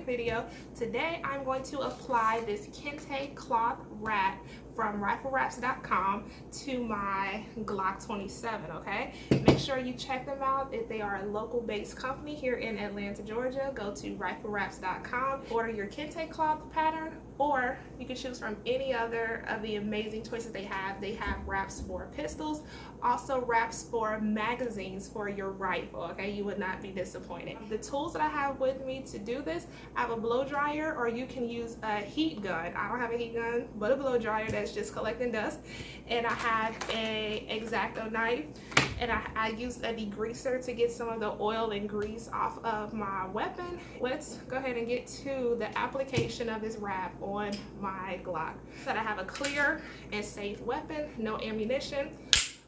video. Today I'm going to apply this Kente cloth wrap from riflewraps.com to my Glock 27, okay? Make sure you check them out. If they are a local based company here in Atlanta, Georgia, go to riflewraps.com, order your Kente cloth pattern, or you can choose from any other of the amazing choices they have. They have wraps for pistols, also wraps for magazines for your rifle, okay? You would not be disappointed. The tools that I have with me to do this, I have a blow dryer, or you can use a heat gun. I don't have a heat gun, but a blow dryer that's just collecting dust. And I have a X-Acto knife, and I used a degreaser to get some of the oil and grease off of my weapon. Let's go ahead and get to the application of this wrap on my Glock. So I have a clear and safe weapon, no ammunition.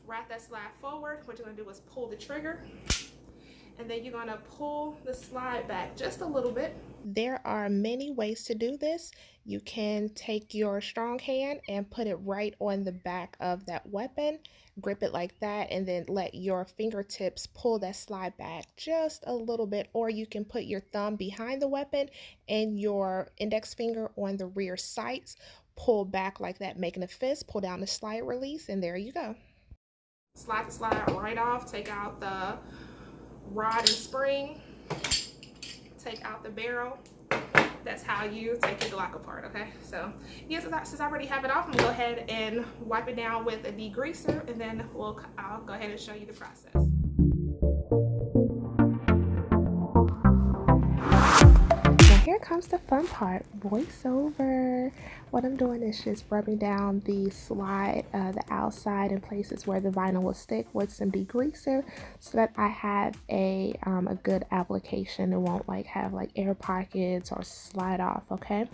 Wrap that slide forward. What you're gonna do is pull the trigger, and then you're gonna pull the slide back just a little bit. There are many ways to do this. You can take your strong hand and put it right on the back of that weapon, grip it like that, and then let your fingertips pull that slide back just a little bit. Or you can put your thumb behind the weapon and your index finger on the rear sights, pull back like that, making a fist, pull down the slide release, and there you go. Slide the slide right off, take out the rod and spring, take out the barrel. That's how you take your Glock apart, okay? So yes, since I already have it off, I'm gonna go ahead and wipe it down with a degreaser, and then I'll go ahead and show you the process. Here comes the fun part, voiceover. What I'm doing is just rubbing down the slide, the outside in places where the vinyl will stick with some degreaser, so that I have a good application. It won't like have like air pockets or slide off, okay?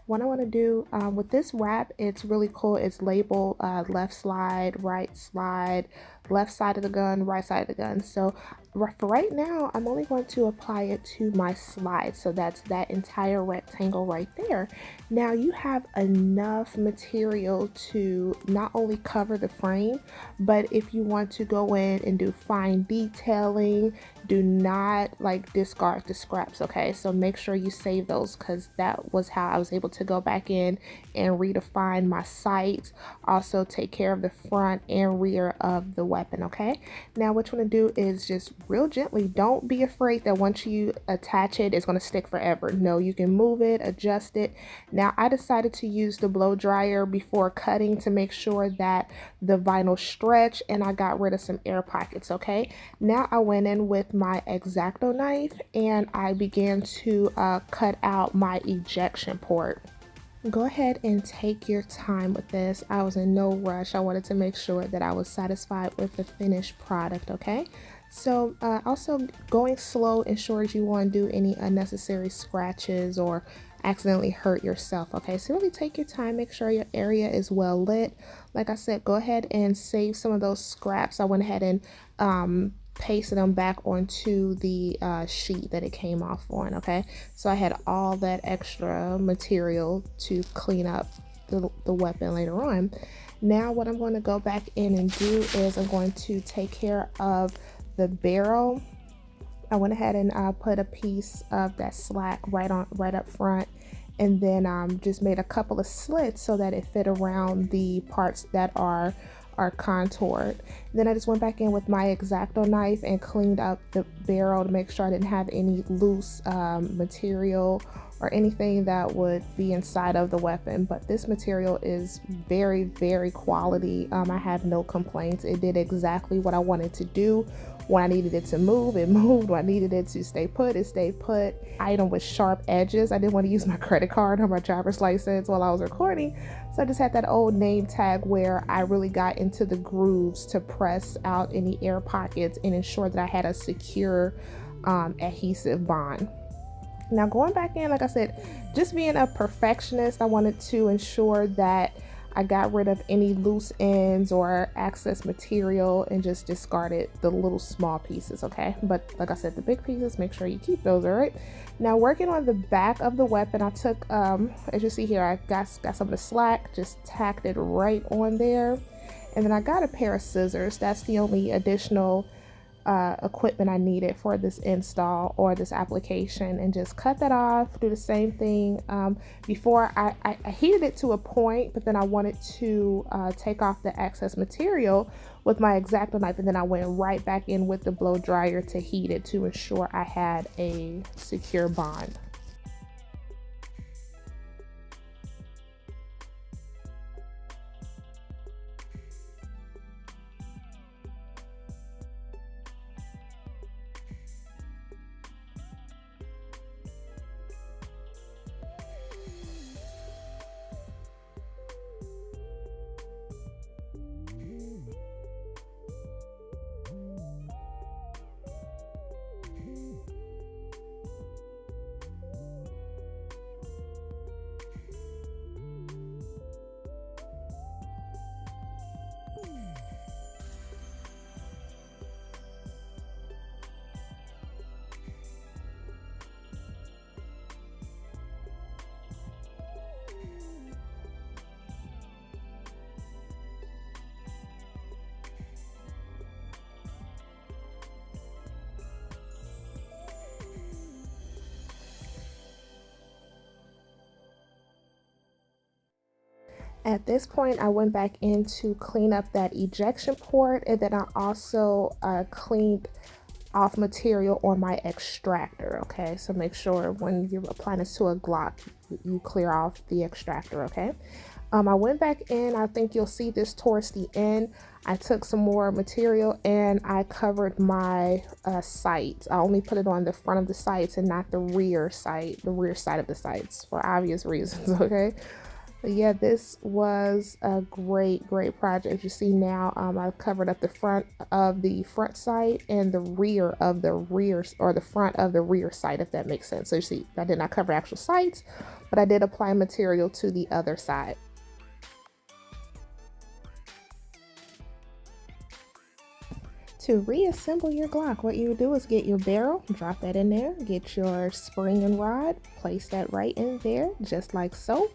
What I want to do with this wrap, it's really cool. It's labeled left slide, right slide, left side of the gun, right side of the gun. So for right now, I'm only going to apply it to my slide. So that's that entire rectangle right there. Now you have enough material to not only cover the frame, but if you want to go in and do fine detailing, do not like discard the scraps, okay? So make sure you save those, because that was how I was able to go back in and redefine my sights, also take care of the front and rear of the weapon, okay? Now what you want to do is just real gently, don't be afraid that once you attach it, it's going to stick forever. No, you can move it, adjust it. Now I decided to use the blow dryer before cutting to make sure that the vinyl stretch, and I got rid of some air pockets, okay? Now I went in with my X-Acto knife and I began to cut out my ejection port. Go ahead and take your time with this. I was in no rush. I wanted to make sure that I was satisfied with the finished product, okay? So also going slow ensures you won't do any unnecessary scratches or accidentally hurt yourself, okay? So really take your time, make sure your area is well lit. Like I said, go ahead and save some of those scraps. I went ahead and pasted them back onto the sheet that it came off on, okay? So I had all that extra material to clean up the weapon later on. Now what I'm going to go back in and do is I'm going to take care of the barrel. I went ahead and put a piece of that slack right up front, and then just made a couple of slits so that it fit around the parts that are contoured. Then I just went back in with my X-Acto knife and cleaned up the barrel to make sure I didn't have any loose material or anything that would be inside of the weapon. But this material is very, very quality. I have no complaints. It did exactly what I wanted to do. When I needed it to move, it moved. When I needed it to stay put, it stayed put. Item with sharp edges. I didn't want to use my credit card or my driver's license while I was recording, so I just had that old name tag where I really got into the grooves to press out any air pockets and ensure that I had a secure adhesive bond. Now going back in, like I said, just being a perfectionist, I wanted to ensure that I got rid of any loose ends or excess material and just discarded the little small pieces, okay? But like I said, the big pieces, make sure you keep those, all right? Now working on the back of the weapon, I took, as you see here, I got some of the slack, just tacked it right on there. And then I got a pair of scissors. That's the only additional equipment I needed for this install or this application, and just cut that off. Do the same thing. Before I heated it to a point, but then I wanted to take off the excess material with my X-Acto knife, and then I went right back in with the blow dryer to heat it to ensure I had a secure bond. At this point, I went back in to clean up that ejection port, and then I also cleaned off material on my extractor. Okay, so make sure when you're applying this to a Glock, you clear off the extractor. Okay, I went back in. I think you'll see this towards the end. I took some more material and I covered my sights. I only put it on the front of the sights and not the rear side of the sights, for obvious reasons. Okay. But yeah, this was a great project. You see now, I've covered up the front of the front sight and the rear of the rear, or the front of the rear sight, if that makes sense. So you see, I did not cover actual sights, but I did apply material to the other side. To reassemble your Glock, what you do is get your barrel, drop that in there, get your spring and rod, place that right in there, just like so.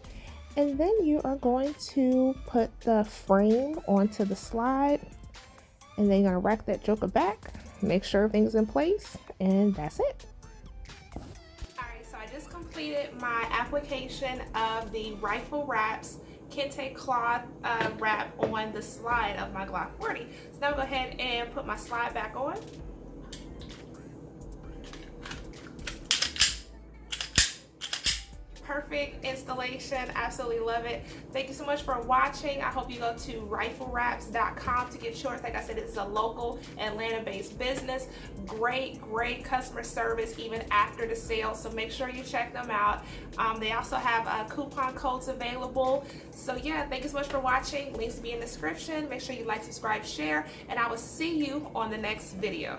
And then you are going to put the frame onto the slide, and then you're going to rack that joker back, make sure everything's in place, and that's it. Alright, so I just completed my application of the rifle wraps Kente cloth wrap on the slide of my Glock 40. So now I'll go ahead and put my slide back on. Perfect installation, absolutely love it. Thank you so much for watching. I hope you go to riflewraps.com to get yours. Like I said, it's a local Atlanta-based business. Great customer service even after the sale, so make sure you check them out. They also have coupon codes available. So yeah, thank you so much for watching. Links will be in the description. Make sure you like, subscribe, share, and I will see you on the next video.